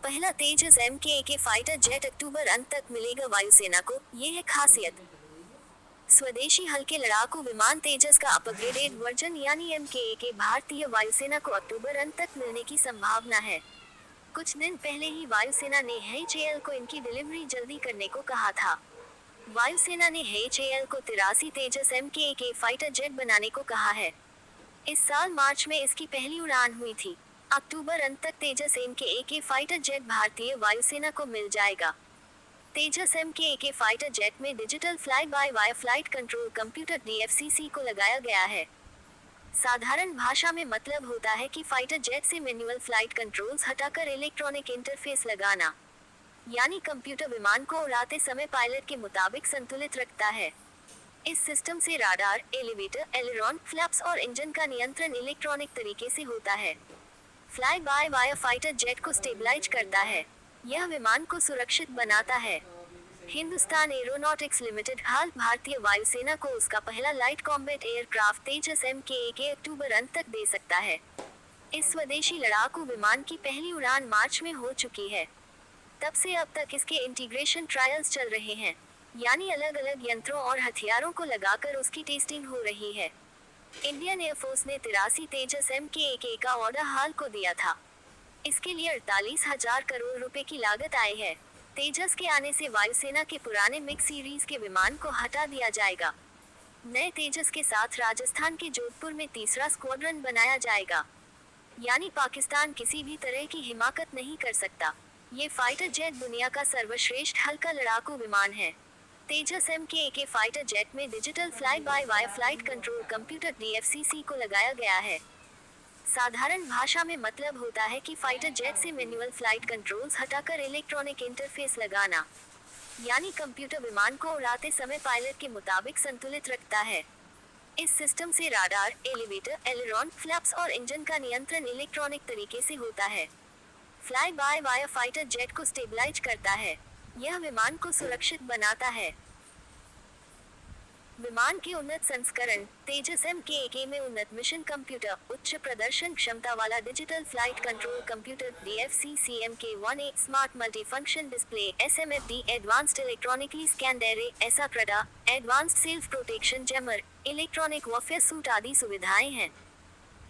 पहला तेजस MK-1 fighter jet अक्टूबर अंत तक मिलेगा वायुसेना को, ये है खासियत। स्वदेशी हल्के लड़ाकू विमान तेजस का अपग्रेडेड वर्जन यानी MK-1 भारतीय वायुसेना को अक्टूबर अंत तक मिलने की संभावना है। कुछ दिन पहले ही वायुसेना ने HAL को इनकी डिलीवरी जल्दी करने को कहा था। वायुसेना ने HAL को 83 तेजस MK-1 फाइटर जेट बनाने को कहा है। इस साल मार्च में इसकी पहली उड़ान हुई थी। अक्टूबर अंत तक तेजस MK-1 फाइटर जेट भारतीय वायुसेना को मिल जाएगा। तेजस MK-1 फाइटर जेट में digital fly by wire flight control computer DFCC को लगाया गया है। साधारण भाषा में मतलब होता है कि फाइटर जेट से मैनुअल फ्लाइट कंट्रोल्स हटाकर इलेक्ट्रॉनिक इंटरफेस लगाना, यानी कंप्यूटर विमान को उड़ाते समय पायलट के मुताबिक संतुलित रखता है। इस सिस्टम से राडार, एलिवेटर, एलेरॉन, फ्लैप्स और इंजन का नियंत्रण इलेक्ट्रॉनिक तरीके से होता है। Fly by wire fighter jet को स्टेबलाइज करता है। यह विमान को सुरक्षित बनाता है। हिंदुस्तान एरोनॉटिक्स लिमिटेड हाल भारतीय वायुसेना को उसका पहला लाइट कॉम्बैट एयरक्राफ्ट तेजस MK-1 अक्टूबर अंत तक दे सकता है। इस स्वदेशी लड़ाकू विमान की पहली उड़ान मार्च में हो चुकी है। तब से अब तक इसके इंटीग्रेशन ट्रायल्स चल रहे हैं, यानी अलग अलग यंत्रों और हथियारों को लगाकर उसकी टेस्टिंग हो रही है। इंडियन एयरफोर्स ने 83 तेजस MK-1 का ऑर्डर हाल को दिया था। इसके लिए 48,000 करोड़ रुपए की लागत आई है। तेजस के आने से वायुसेना के पुराने मिग सीरीज के विमान को हटा दिया जाएगा। नए तेजस के साथ राजस्थान के जोधपुर में तीसरा स्क्वाड्रन बनाया जाएगा, यानी पाकिस्तान किसी भी तरह की हिमाकत नहीं कर सकता। ये फाइटर जेट दुनिया का सर्वश्रेष्ठ हल्का लड़ाकू विमान है। तेजस MK-1 फाइटर जेट में digital fly by wire flight control computer DFCC को लगाया गया है। साधारण भाषा में मतलब होता है कि फाइटर जेट से मैनुअल फ्लाइट कंट्रोल्स हटाकर इलेक्ट्रॉनिक इंटरफेस लगाना, यानी कंप्यूटर विमान को उड़ाते समय पायलट के मुताबिक संतुलित रखता है। इस सिस्टम से राडार, एलिवेटर, एलेरॉन, फ्लैप्स और इंजन का नियंत्रण इलेक्ट्रॉनिक तरीके से होता है। Fly by wire fighter jet को स्टेबलाइज करता है। यह विमान को सुरक्षित बनाता है। विमान के उन्नत संस्करण तेजस MK-1 में उन्नत मिशन कंप्यूटर, उच्च प्रदर्शन क्षमता वाला digital flight control computer DFCC MK-1A, smart multifunction display SMFD, advanced electronically scanned array एसाक्रडा, advanced self protection jammer, electronic warfare suite आदि सुविधाएं हैं।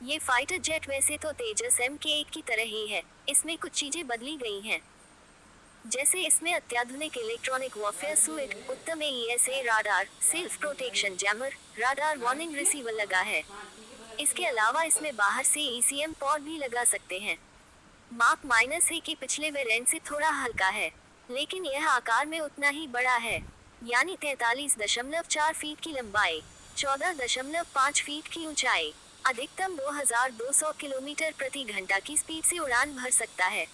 ये फाइटर जेट वैसे तो तेजस MK-1 की तरह ही है, इसमें कुछ चीजें बदली गई हैं। जैसे इसमें अत्याधुनिक इलेक्ट्रॉनिक वॉरफेयर सूट, उत्तम AESA radar, self protection jammer, radar warning receiver लगा है। इसके अलावा इसमें बाहर से ECM पॉड भी लगा सकते हैं। मार्क माइनस है कि पिछले वेरिएंट से थोड़ा हल्का है, लेकिन यह आकार में उतना ही बड़ा है, यानी 43.4 फीट की लंबाई, 14.5 फीट की ऊंचाई, अधिकतम 2200 किलोमीटर प्रति घंटा की स्पीड से उड़ान भर सकता है।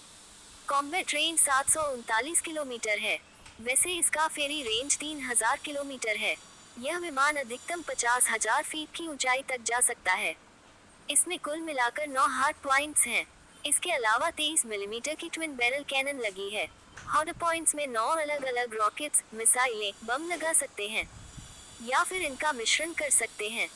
कॉम्बैट रेंज 739 किलोमीटर है। वैसे इसका फेरी रेंज 3000 किलोमीटर है। यह विमान अधिकतम 50,000 फीट की ऊंचाई तक जा सकता है। इसमें कुल मिलाकर 9 हार्ड पॉइंट्स हैं। इसके अलावा 23 मिलीमीटर की ट्विन बैरल कैनन लगी है। हार्ड पॉइंट्स में 9 अलग अलग रॉकेट्स, मिसाइलें, बम लगा सकते हैं, या फिर इनका मिश्रण कर सकते हैं।